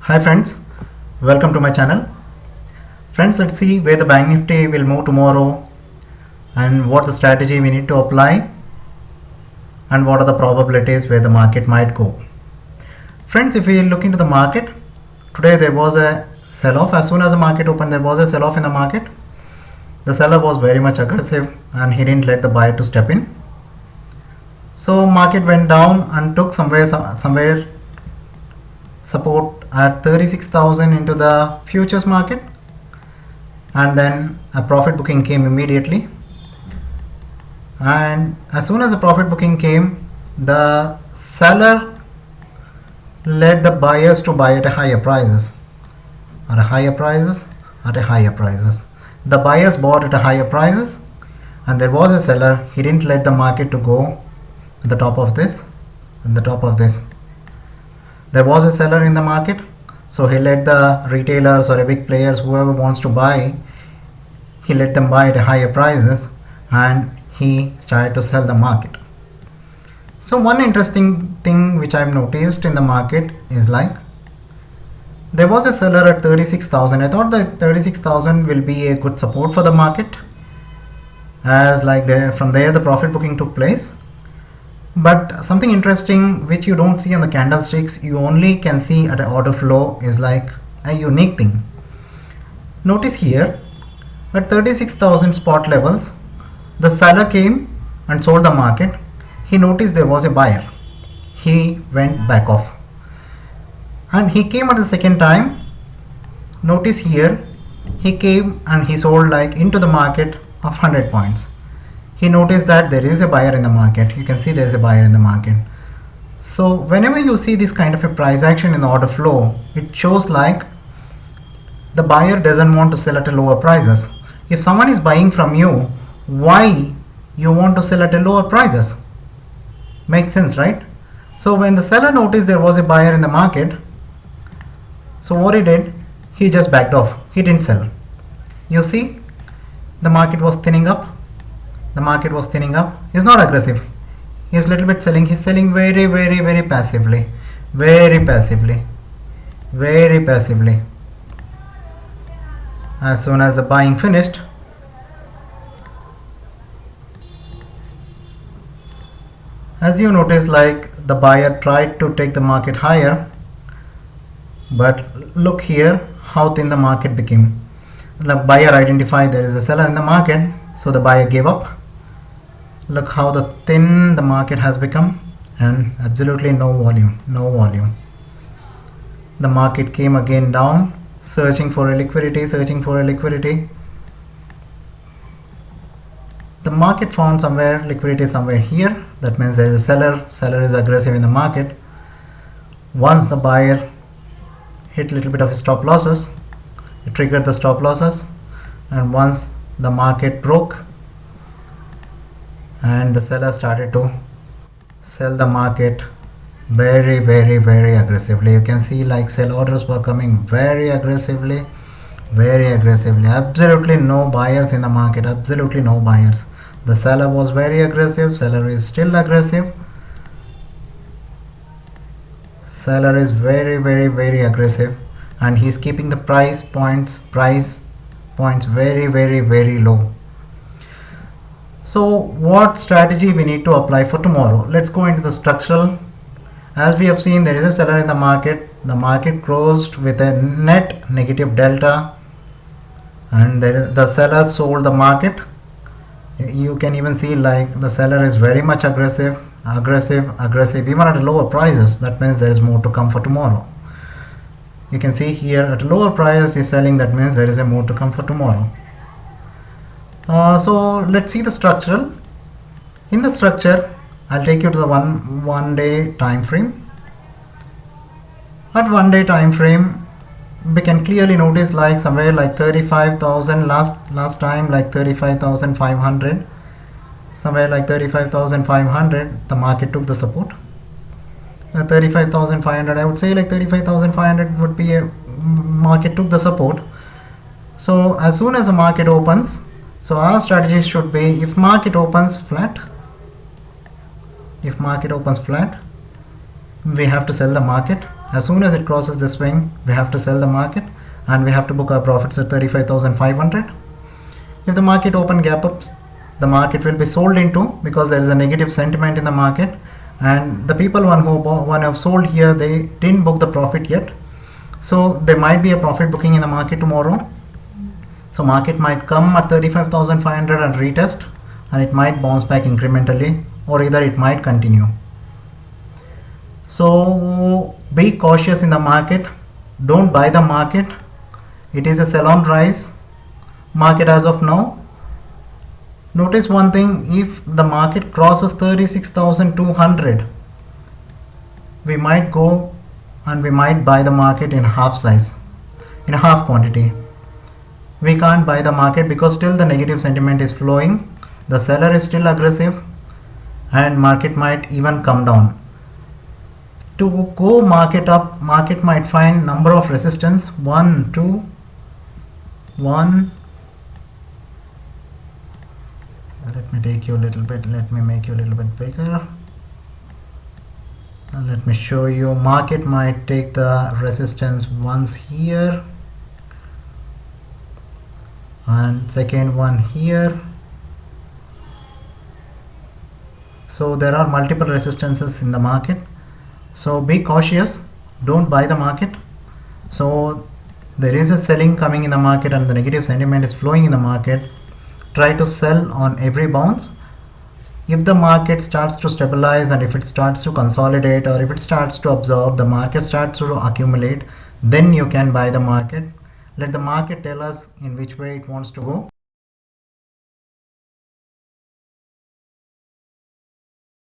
Hi friends, welcome to my channel. Friends, let's see where the Bank Nifty will move tomorrow and what the strategy we need to apply and what are the probabilities where the market might go. Friends, if we look into the market, today there was a sell-off. As soon as the market opened, there was a sell-off in the market. The seller was very much aggressive and he didn't let the buyer to step in. So market went down and took somewhere support at 36,000 into the futures market, and then a profit booking came immediately. And as soon as the profit booking came, the seller led the buyers to buy at a higher prices, at a higher prices, at a higher prices. The buyers bought at a higher prices, and there was a seller. He didn't let the market to go at the top of this, at the top of this. There was a seller in the market, so he let the retailers or a big players, whoever wants to buy, he let them buy at a higher prices, and he started to sell the market. So one interesting thing which I've noticed in the market is like there was a seller at 36,000. I thought that 36,000 will be a good support for the market, as like from there the profit booking took place. But something interesting which you don't see on the candlesticks, you only can see at an order flow, is like a unique thing. Notice here at 36,000 spot levels, the seller came and sold the market. He noticed there was a buyer. He went back off. And he came at the second time. Notice here, he came and he sold like into the market of 100 points. He noticed that there is a buyer in the market. You can see there is a buyer in the market. So whenever you see this kind of a price action in the order flow, it shows like the buyer doesn't want to sell at a lower prices. If someone is buying from you, why you want to sell at a lower prices? Makes sense, right? So when the seller noticed there was a buyer in the market, so what he did, he just backed off. He didn't sell. You see, the market was thinning up. The market was thinning up. He's not aggressive. He's a little bit selling. He's selling very, very, very passively. Very passively. Very passively. As soon as the buying finished, as you notice, like the buyer tried to take the market higher, but look here how thin the market became. The buyer identified there is a seller in the market, so the buyer gave up. Look how the thin the market has become, and absolutely no volume, no volume. The market came again down, searching for a liquidity, searching for a liquidity. The market found somewhere liquidity somewhere here. That means there is a seller. Seller is aggressive in the market. Once the buyer hit a little bit of stop losses, it triggered the stop losses, and once the market broke and the seller started to sell the market very, very, very aggressively. You can see like sell orders were coming very aggressively, very aggressively. Absolutely no buyers in the market, absolutely no buyers. The seller was very aggressive. Seller is still aggressive. Seller is very, very, very aggressive, and he's keeping the price points very, very, very low. So what strategy we need to apply for tomorrow? Let's go into the structural. As we have seen, there is a seller in the market. The market closed with a net negative delta, and the seller sold the market. You can even see like the seller is very much aggressive, even at lower prices. That means there is more to come for tomorrow. You can see here at lower price is selling. That means there is a more to come for tomorrow. So let's see the structural. In the structure, I'll take you to the one day time frame. At 1 day time frame, we can clearly notice like somewhere like 35,000 last time, like 35,500, somewhere like 35,500 the market took the support. 35,500, I would say like 35,500 would be a market took the support. So as soon as the market opens, so our strategy should be, if market opens flat, we have to sell the market. As soon as it crosses the swing, we have to sell the market and we have to book our profits at 35,500. If the market open gap ups, the market will be sold into, because there is a negative sentiment in the market, and the people who have sold here, they didn't book the profit yet, so there might be a profit booking in the market tomorrow. So market might come at 35,500 and retest, and it might bounce back incrementally, or either it might continue. So be cautious in the market. Don't buy the market. It is a sell on rise market as of now. Notice one thing, if the market crosses 36,200, we might go and we might buy the market in half size, in half quantity. We can't buy the market because still the negative sentiment is flowing, the seller is still aggressive, and market might even come down. To go market up, market might find number of resistance, 1, 2, 1. Let me take you a little bit, let me make you a little bit bigger, and let me show you. Market might take the resistance once here, and second one here. So there are multiple resistances in the market, so be cautious, don't buy the market. So there is a selling coming in the market and the negative sentiment is flowing in the market. Try to sell on every bounce. If the market starts to stabilize, and if it starts to consolidate, or if it starts to absorb, the market starts to accumulate, then you can buy the market. Let the market tell us in which way it wants to go.